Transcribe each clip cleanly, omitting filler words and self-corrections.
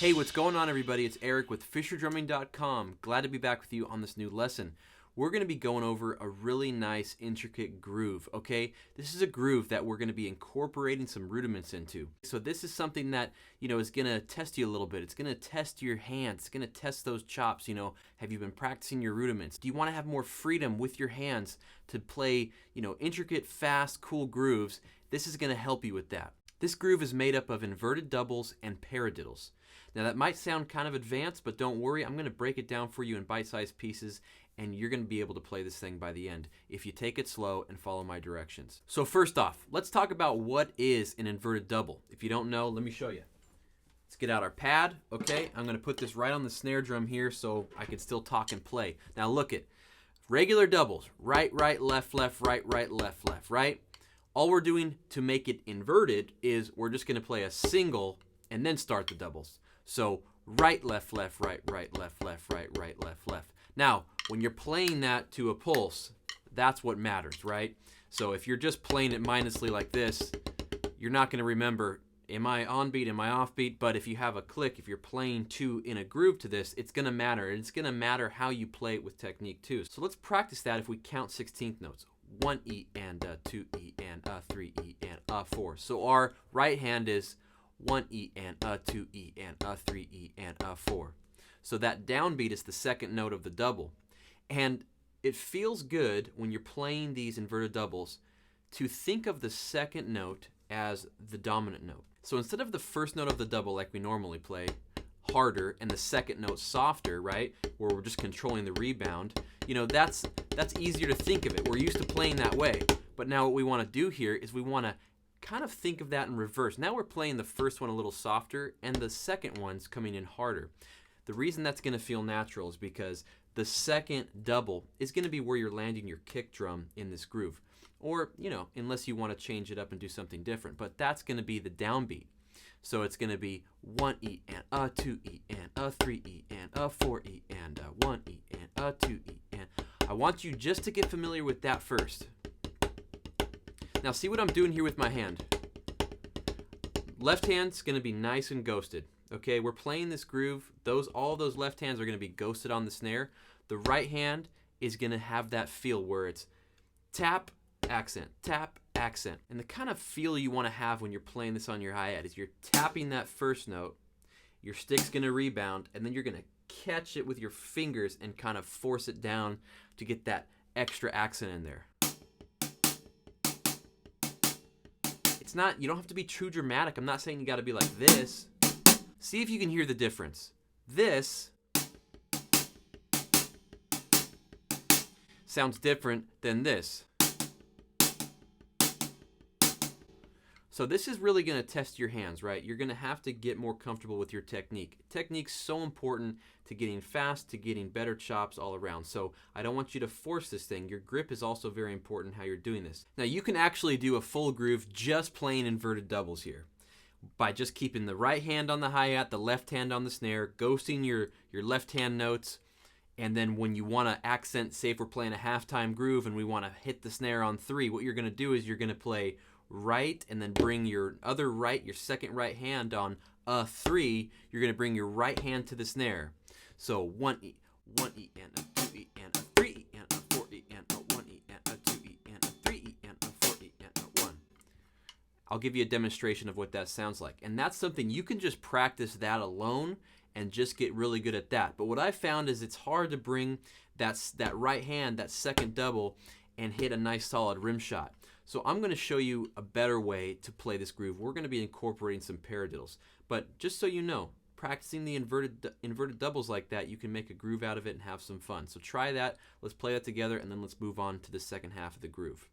Hey, what's going on, everybody? It's Eric with FisherDrumming.com. Glad to be back with you on this new lesson. We're going to be going over a really nice, intricate groove, okay? This is a groove that we're going to be incorporating some rudiments into. So this is something that, is going to test you a little bit. It's going to test your hands. It's going to test those chops. Have you been practicing your rudiments? Do you want to have more freedom with your hands to play, intricate, fast, cool grooves? This is going to help you with that. This groove is made up of inverted doubles and paradidles. Now that might sound kind of advanced, but don't worry, I'm going to break it down for you in bite-sized pieces, and you're going to be able to play this thing by the end if you take it slow and follow my directions. So first off, let's talk about what is an inverted double. If you don't know, let me show you. Let's get out our pad, okay? I'm going to put this right on the snare drum here so I can still talk and play. Now look at regular doubles, right, left, right, left, right? All we're doing to make it inverted is we're just going to play a single and then start the doubles. So right, left, right, left, right, left. Now, when you're playing that to a pulse, that's what matters, right? So if you're just playing it mindlessly like this, you're not going to remember, am I on beat, am I off beat? But if you have a click, if you're playing two in a groove to this, it's going to matter. And it's going to matter how you play it with technique too. So let's practice that if we count 16th notes. 1 E and 2 E and 3 E and 4. So our right hand is 1 E and 2 E and 3 E and 4. So that downbeat is the second note of the double. And it feels good when you're playing these inverted doubles to think of the second note as the dominant note. So instead of the first note of the double like we normally play, harder, and the second note softer, right, where we're just controlling the rebound, that's easier to think of it. We're used to playing that way. But now what we want to do here is we want to kind of think of that in reverse. Now we're playing the first one a little softer and the second one's coming in harder. The reason that's going to feel natural is because the second double is going to be where you're landing your kick drum in this groove. Or, unless you want to change it up and do something different. But that's going to be the downbeat. So it's going to be 1 E and 2 E and 3 E and 4 E and 1 E and 2 E and. I want you just to get familiar with that first. Now see what I'm doing here with my hand. Left hand's going to be nice and ghosted. Okay, we're playing this groove. All those left hands are going to be ghosted on the snare. The right hand is going to have that feel where it's tap, accent, tap, accent. And the kind of feel you want to have when you're playing this on your hi-hat is you're tapping that first note, your stick's going to rebound, and then you're going to catch it with your fingers and kind of force it down to get that extra accent in there. It's not, you don't have to be too dramatic. I'm not saying you got to be like this. See if you can hear the difference. This sounds different than this. So this is really going to test your hands, right? You're going to have to get more comfortable with your technique. Technique's so important to getting fast, to getting better chops all around. So I don't want you to force this thing. Your grip is also very important how you're doing this. Now you can actually do a full groove just playing inverted doubles here by just keeping the right hand on the hi-hat, the left hand on the snare, ghosting your left hand notes, and then when you want to accent, say if we're playing a halftime groove and we want to hit the snare on 3, what you're going to do is you're going to play right and then bring your other right, your second right hand on a 3. You're going to bring your right hand to the snare. So 1 E and a 2 E and a 3 E and a 4 E and a 1 E and a 2 E and a 3 E and a 4 E and a 1. I'll give you a demonstration of what that sounds like. And that's something you can just practice that alone and just get really good at that. But what I found is it's hard to bring that right hand, that second double, and hit a nice solid rim shot. So I'm going to show you a better way to play this groove. We're going to be incorporating some paradidles. But just so you know, practicing the inverted doubles like that, you can make a groove out of it and have some fun. So try that. Let's play that together, and then let's move on to the second half of the groove.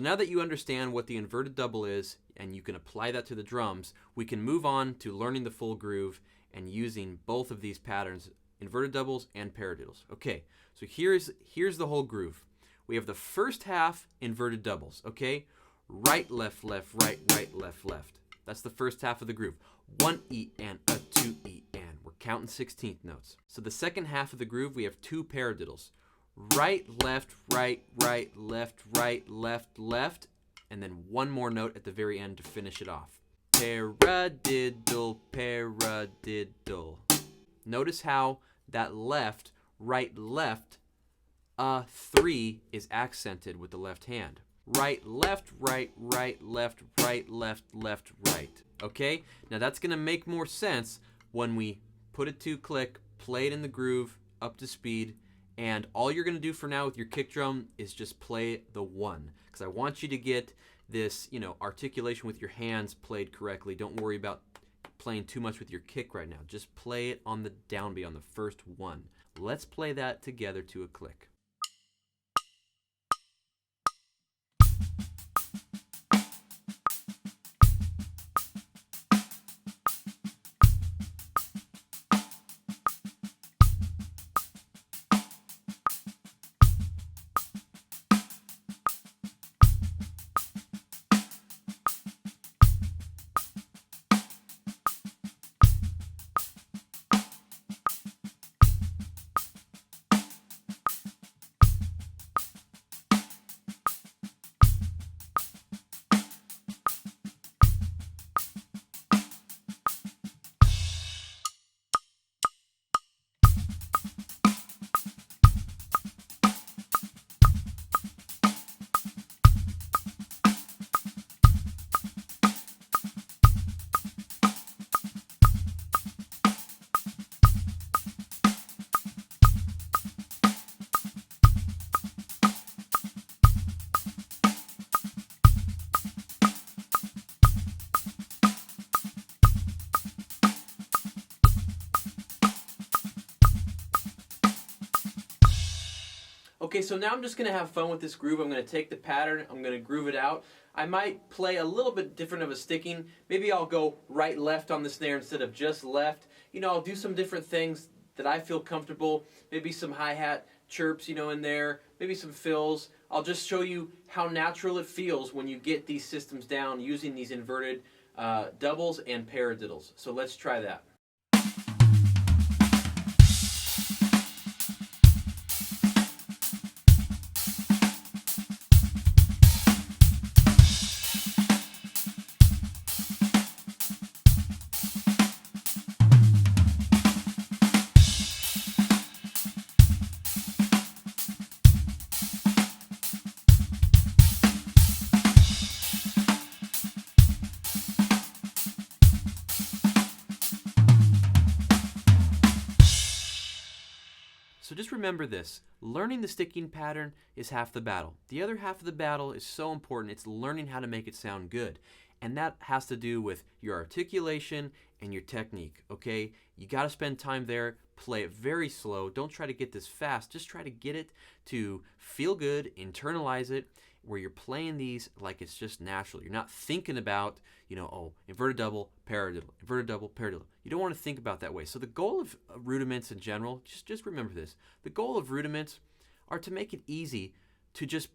So now that you understand what the inverted double is and you can apply that to the drums, we can move on to learning the full groove and using both of these patterns, inverted doubles and paradiddles. Okay, so here's the whole groove. We have the first half inverted doubles, okay? Right, left, right, left, left. That's the first half of the groove. 1 E and a 2 E and. We're counting 16th notes. So the second half of the groove, we have 2 paradiddles. Right, left, left, left, and then one more note at the very end to finish it off. Paradiddle, paradiddle. Notice how that left, right, left, 3 is accented with the left hand. Right, left, left, right. Okay? Now that's going to make more sense when we put it to click, play it in the groove, up to speed, and all you're going to do for now with your kick drum is just play the 1. Because I want you to get this, articulation with your hands played correctly. Don't worry about playing too much with your kick right now. Just play it on the downbeat, on the first 1. Let's play that together to a click. Okay, so now I'm just going to have fun with this groove. I'm going to take the pattern, I'm going to groove it out. I might play a little bit different of a sticking. Maybe I'll go right, left on the snare instead of just left. I'll do some different things that I feel comfortable. Maybe some hi-hat chirps, in there. Maybe some fills. I'll just show you how natural it feels when you get these systems down using these inverted doubles and paradiddles. So let's try that. So just remember this, learning the sticking pattern is half the battle. The other half of the battle is so important, it's learning how to make it sound good. And that has to do with your articulation and your technique, okay? You got to spend time there, play it very slow. Don't try to get this fast, just try to get it to feel good, internalize it, where you're playing these like it's just natural. You're not thinking about, inverted double, paradiddle, inverted double, paradiddle. You don't want to think about that way. So the goal of rudiments in general, just remember this. The goal of rudiments are to make it easy to just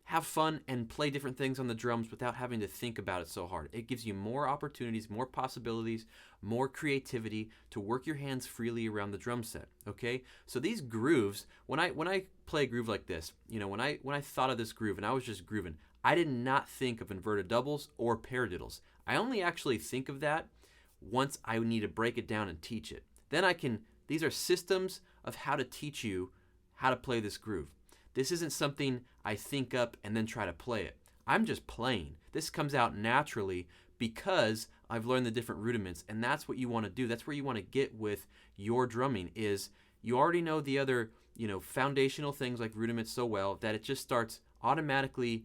have fun and play different things on the drums without having to think about it so hard. It gives you more opportunities, more possibilities, more creativity to work your hands freely around the drum set, okay? So these grooves, when I play a groove like this, when I thought of this groove and I was just grooving, I did not think of inverted doubles or paradiddles. I only actually think of that once I need to break it down and teach it. Then these are systems of how to teach you how to play this groove. This isn't something I think up and then try to play it. I'm just playing. This comes out naturally because I've learned the different rudiments, and that's what you want to do. That's where you want to get with your drumming is you already know the other, foundational things like rudiments so well that it just starts automatically,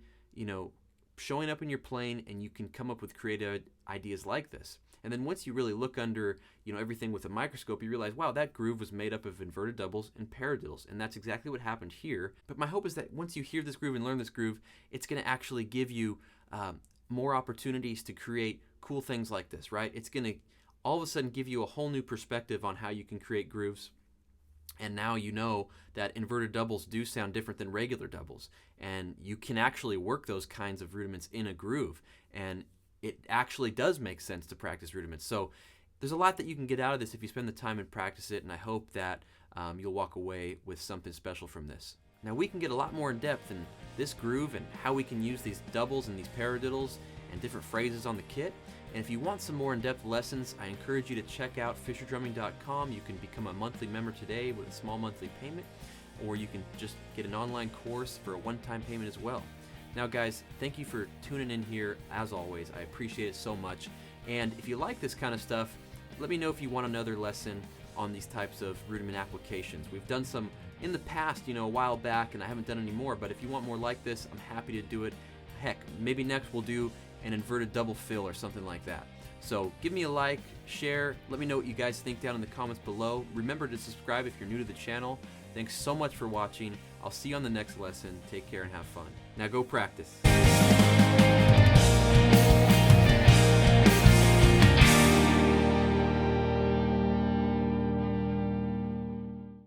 showing up in your playing, and you can come up with creative ideas like this. And then once you really look under, everything with a microscope, you realize, wow, that groove was made up of inverted doubles and paradiddles, and that's exactly what happened here. But my hope is that once you hear this groove and learn this groove, it's going to actually give you more opportunities to create cool things like this, right? It's going to all of a sudden give you a whole new perspective on how you can create grooves. And now you know that inverted doubles do sound different than regular doubles, and you can actually work those kinds of rudiments in a groove, and it actually does make sense to practice rudiments. So there's a lot that you can get out of this if you spend the time and practice it, and I hope that you'll walk away with something special from this. Now we can get a lot more in depth in this groove and how we can use these doubles and these paradiddles and different phrases on the kit. And if you want some more in-depth lessons, I encourage you to check out fisherdrumming.com. You can become a monthly member today with a small monthly payment, or you can just get an online course for a one-time payment as well. Now guys, thank you for tuning in here as always. I appreciate it so much. And if you like this kind of stuff, let me know if you want another lesson on these types of rudiment applications. We've done some in the past, a while back, and I haven't done any more, but if you want more like this, I'm happy to do it. Heck, maybe next we'll do an inverted double fill or something like that. So give me a like, share, let me know what you guys think down in the comments below. Remember to subscribe if you're new to the channel. Thanks so much for watching. I'll see you on the next lesson. Take care and have fun. Now go practice.